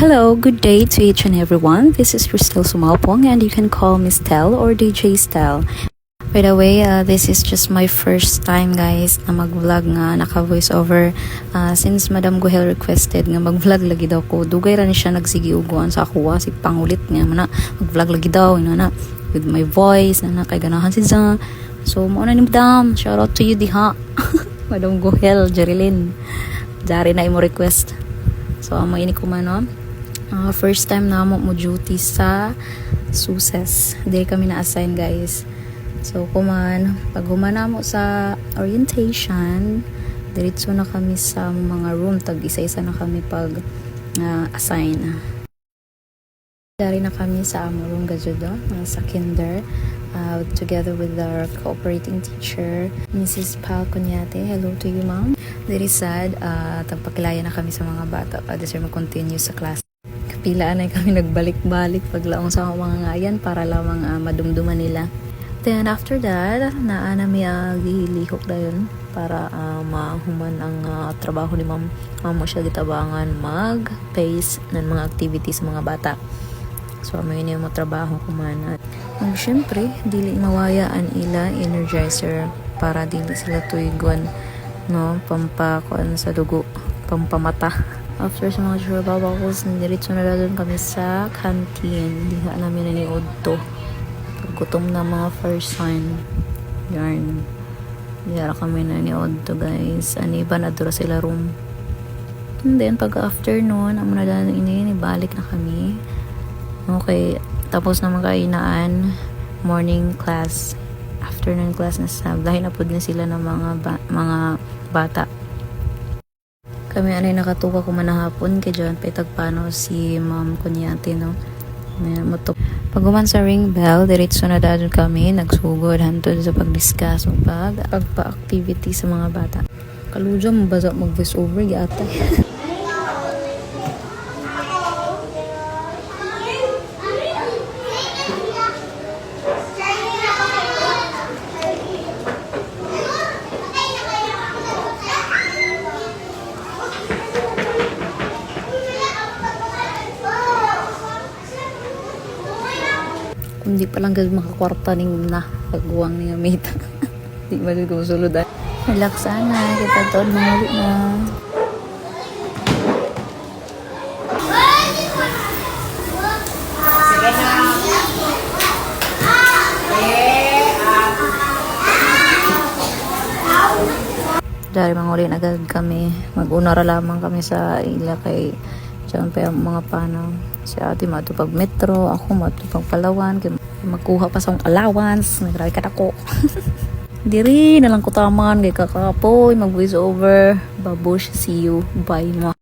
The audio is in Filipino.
Hello, good day to each and everyone. This is Crystal Sumalpong and you can call me Stel or DJ Stel. By the way, this is just my first time guys na mag-vlog nga naka-voice over since Madam Guhel requested nga mag-vlog lagi daw ko. Dugay ra ni siya nagsigiuguan sa ako si pangulit nga mana mag-vlog lagi daw na with my voice na kay ganahan si Zang. So mo na ni Madam, shout out to you diha. Madam Guhel, Jerilyn. Dari na imo request. So amo ini ko man no. First time na mo duty sa SUSES. Hindi kami na-assign guys. So kuman, pag humana mo sa orientation, diretso na kami sa mga room. Tag isa-isa na kami pag assign. Dari na kami sa among room gajudo, sa kinder. Together with our cooperating teacher, Mrs. Pal Cunyate. Hello to you, ma'am. Very sad. Tagpakilaya na kami sa mga bata. Deserve mag-continue sa class. Kapilaan na kami nagbalik-balik paglaong sa mga ngayan para lamang madumduman nila. Then after that, naanami gihilihok dayon para mahuman ang trabaho ni ma'am. Mo siya gitabangan mag-pace ng mga activities sa mga bata. So may niya mo trabaho kuman. Ang syempre, dili mawayaan ila energizer para dili sila tuigon no pampakuan sa dugo, pampamata. After sa mga trabaho, diretso na doon kami sa canteen. Diha namin naniod to. Gutom na mga first sign. Yarn. Diha kami naniod to guys. Aniba na dura sila room. And then pag afternoon, amo na daan ini balik na kami. Okay, tapos na magkainaan, morning class, afternoon class na sa dahil napod na sila ng mga bata. Kami anay nakatuka ko manahapon kay John Petagpano si Ma'am Kunyate no. Pag uman sa ring bell, diretso na dadon kami nagsugod hantod sa pag-discuss o pagpa-activity sa mga bata. Kaluja mo ba mag-voice over yata? Kundi pa lang gagawin makakwarta ning na pagguwang niya mate. Di ba ko sulod ay. Relax sana kita to na na. Dari manguli na agad kami. Mag-unara lamang kami sa ila kay diyan pa mga panaw. Si ate matupag metro, ako matupag Palawan, magkuha pa sa allowance, nagrabi ka ako. Diri na lang ko taman, kay kakapoy, mag voice over, babush, see you, bye mo.